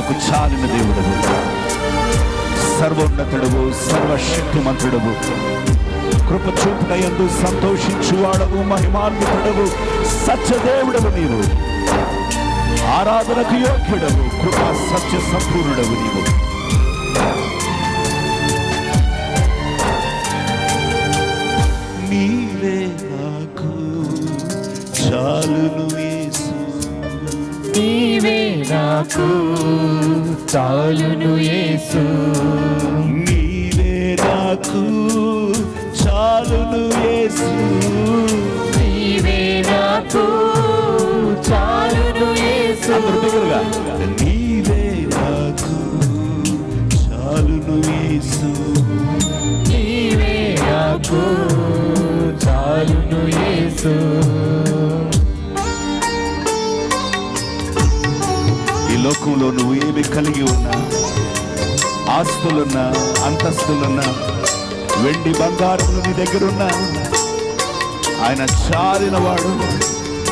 నాకు చాలిన దేవుడవు, సర్వోన్నతుడవు, సర్వశక్తిమంతుడవు, కృప చూపుటయందు సంతోషించువాడవు, మహిమాన్వితుడవు, సత్యదేవుడవు నీవు, ఆరాధనకు యోగ్యుడవు, కృపా సత్య సంపూర్ణుడవు నీవు. నీవే నాకు చాలును యేసు, నీవే నాకు చాలును యేసు, నీవే నాకు చాలును యేసు, నీవే నాకు చాలును యేసు. అందరూ దగ్గరగా, నీవే నాకు చాలును యేసు, నీవే నాకు చాలును యేసు. ఈ లోకంలో నువ్వు ఏమి కలిగి ఉన్నా, ఆస్తులున్నా, అంతస్తులున్నా, వెండి బంగారములు నీ దగ్గరున్నా, ఆయన చాలినవాడు,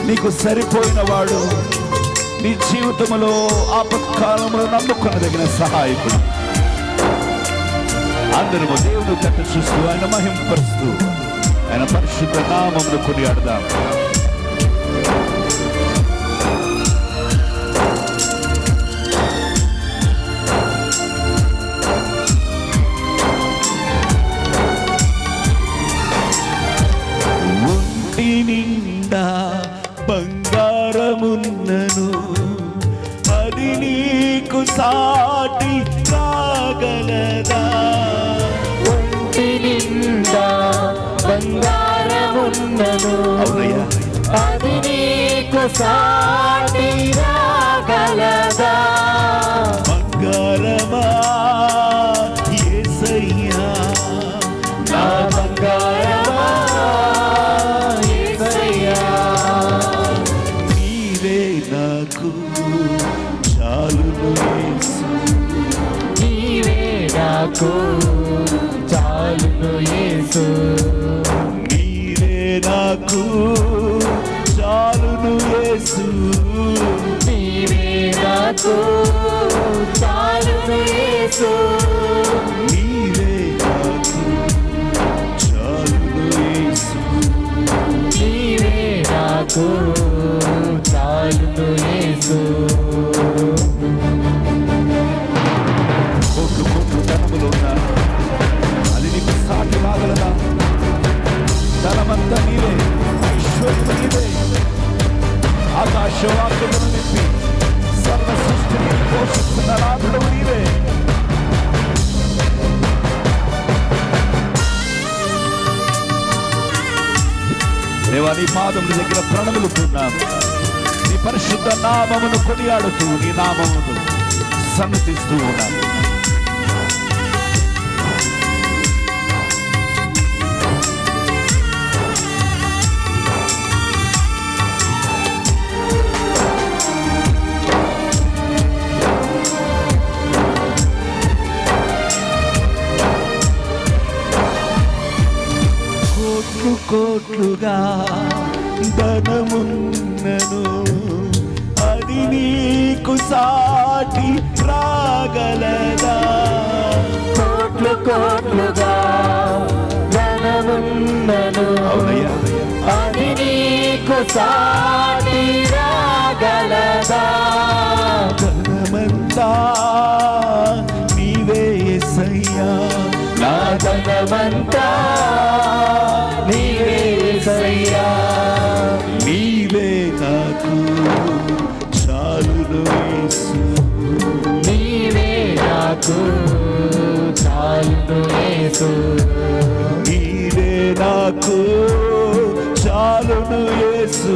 నీకు సరిపోయినవాడు, నీ జీవితంలో ఆపత్కాలంలో నమ్ముకొనదగిన సహాయకుడు. అందరము దేవుని తట్టు చూస్తూ ఆయన మహింపరుస్తూ ఆయన పరిశుద్ధ నామమును కొనియాడదాం. ఒంటి నిండా బంగారమున్నను, అది నీకు సాటి కాగలదా? ఒంటి నిండా బంగారమున్నను, అవునయ్యా, అది నీకు సాటి రాగలదా? బంగారమా యేసయ్యా, నా బంగారమా యేసయ్యా, నీవే నాకు చాలును యేసు, నీవే నాకు చాలును యేసు, నీవే నాకు చాలును యేసు, నీవే నాకు చాలును యేసు, నీవే నాకు చాలును యేసు, నీవే నాకు చాలును యేసు. కోట్లు కోట్లు ధనములున్నా అది నీకు సాటి రాగలదా? ధనమంతా నీవే, ఐశ్వర్యం నీవే, ఆకాశవాక్యమును నింపి సర్వ సృష్టిని పోషిస్తున్న రాజుడవు నీవే. దేవా, నీ పాదముల దగ్గర ప్రణములుతున్నాము, నీ పరిశుద్ధ నామమును కొనియాడుతూ నీ నామమును సన్నతిస్తూ ఉన్నాము. కోట్లు కోట్లుగా ధనమున్నను, అది నీకు సాటి రాగలదా? కోట్లు కోట్లుగా ధనమున్నను, అవునయ్యా, అది నీకు సాటి రాగలదా? ధనమంతా నీవే యేసయ్యా, నా ధనమంతా నీవే యేసయ్యా, నీవే నాకు చాలును యేసు, నీవే నాకు చాలును యేసు, నీవే నాకు చాలును యేసు,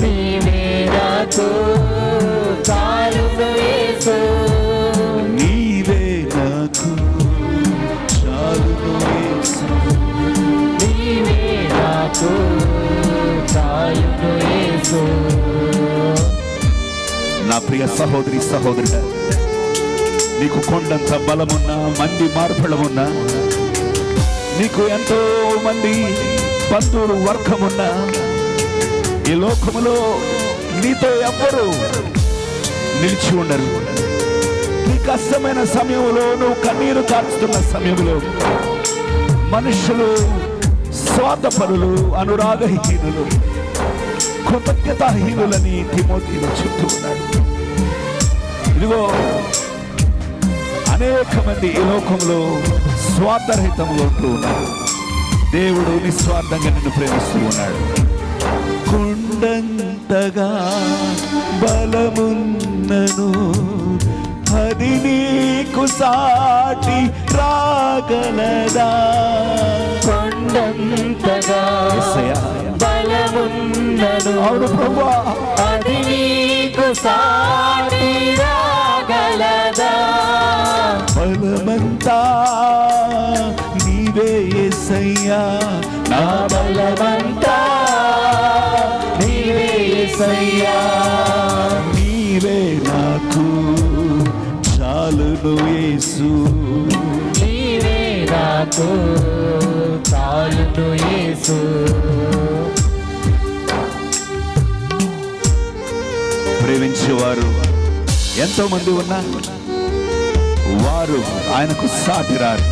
నీవే నాకు చాలును యేసు, నీవే నాకు చాలును యేసు, నీవే నాకు చాలును యేసు. నా ప్రియ సహోదరి సహోదరుడా, నీకు కొండంత బలమున్నా, మంది మార్పడమున్నా, నీకు ఎంతో మంది బంధువులు వర్గమున్నా, ఈ లోకములో నీతో ఎవ్వరు నిలిచి ఉండరు. నీ కష్టమైన సమయంలో, నువ్వు కన్నీరు కార్చుతున్న సమయంలో మనుషులు స్వార్థపరులు, అనురాగహీనులు, కృతజ్ఞతాహీనులని తిమోతిలో చెప్తూ ఉన్నాడు. ఇదిగో అనేక మంది ఈ లోకంలో స్వార్థరహితంగా ఉంటూ ఉన్నారు. దేవుడు నిస్వార్థంగా నిన్ను ప్రేమిస్తూ ఉన్నాడు. కొండంతగా బలమున్నను అది నీకు సాటి రాగలదా. కొండంతగా బలమున్నను, అవును ప్రభువా, అది నీకు సాటి రాగలదా. బలమంతా నీవే యేసయ్యా, నా బలమంతా నీవే యేసయ్యా. నీవే నాకు చాలును యేసు, నీవే నాకు చాలును యేసు. ప్రేమించేవారు ఎంతో మంది ఉన్నా వారు ఆయనకు సాటిరారు.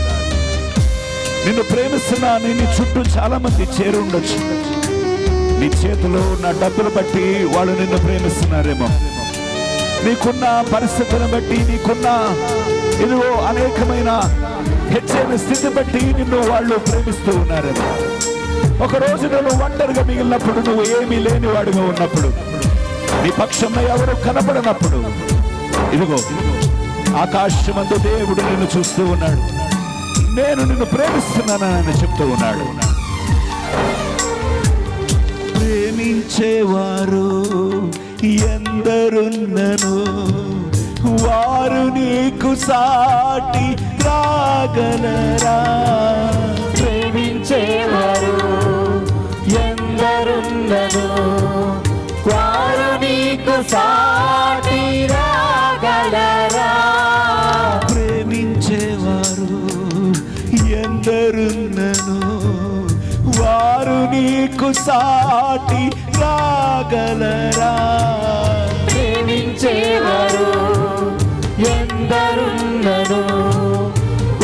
నిన్ను ప్రేమిస్తున్నా నీ చుట్టూ చాలా మంది చేరి ఉండొచ్చు. నీ చేతిలో ఉన్న డబ్బులు బట్టి వాళ్ళు నిన్ను ప్రేమిస్తున్నారేమో, నీకున్న పరిస్థితులను బట్టి, నీకున్న ఇదిగో అనేకమైన హెచ్చైన స్థితి బట్టి నిన్ను వాళ్ళు ప్రేమిస్తూ ఉన్నారేమో. ఒకరోజు నువ్వు ఒంటరిగా మిగిలినప్పుడు, నువ్వు ఏమీ లేని వాడిగా ఉన్నప్పుడు, నీ పక్షంలో ఎవరు కనపడినప్పుడు, ఇదిగో ఆకాశమందు దేవుడు నిన్ను చూస్తూ ఉన్నాడు. నేను నిన్ను ప్రేమిస్తున్నానని చెప్తూ ఉన్నాడు. ప్రేమించేవారు ఎందరున్నను వారు నీకు సాటి రాగలరా. ప్రేమించేవారు ఎందరున్నను వారు నీకు సాటి రాగలరా. ప్రేమించేవారు ఎందరున్నను వారు నీకు సాటి రాగలరా. ప్రేమించేవారు ఎందరున్నను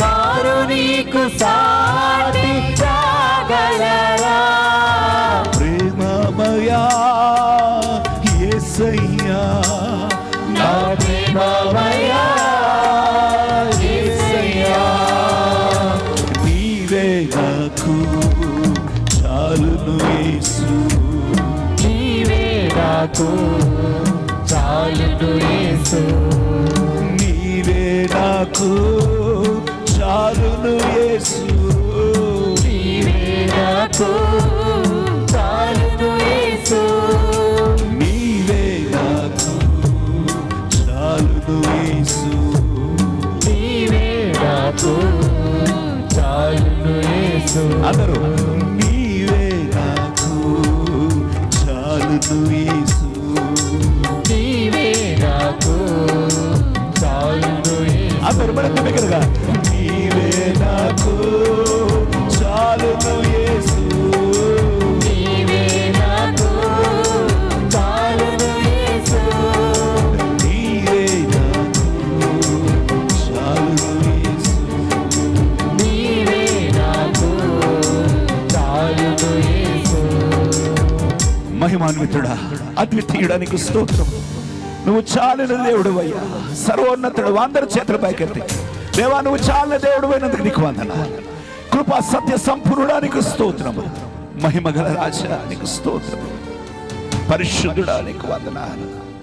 వారు నీకు సాటి రాగలరా. ప్రేమమయా యేసయ్యా, నా ప్రేమమయా యేసయ్యా. నీవే నాకు చాలును యేసు, నీవే నాకు చాలును యేసు. నీవే నాకు చాలును యేసు, నీవే నాకు చాలును యేసు. నీవే నాకు చాలును యేసు. నీవే నాకు చాలును యేసు. అందరూ నీవే నాకు చాలును యేసు, నీవే నాకు చాలును యేసు. అందరూ మరింత బిగ్గరగా నీవే నాకు చాలును యేసు, నీవే నాకు చాలును యేసు. నీవే నాకు చాలును యేసు. నీవే నాకు చాలును యేసు. మహిమాన్వితుడా, అద్వితీయుడానికి స్తోత్రం. నువ్వు చాలిన దేవుడు అయ్యా, సర్వోన్నతుడు. అందరి చేతుల పైకెత్తి, దేవా నువ్వు చాలిన దేవుడు అయినందుకు నీకు వందనాలు. కృపా సత్య సంపూర్ణానికి స్తోత్రము. మహిమ గల రాజా నీకు స్తోత్రం. పరిశుద్ధుడా నీకు వందనాలు.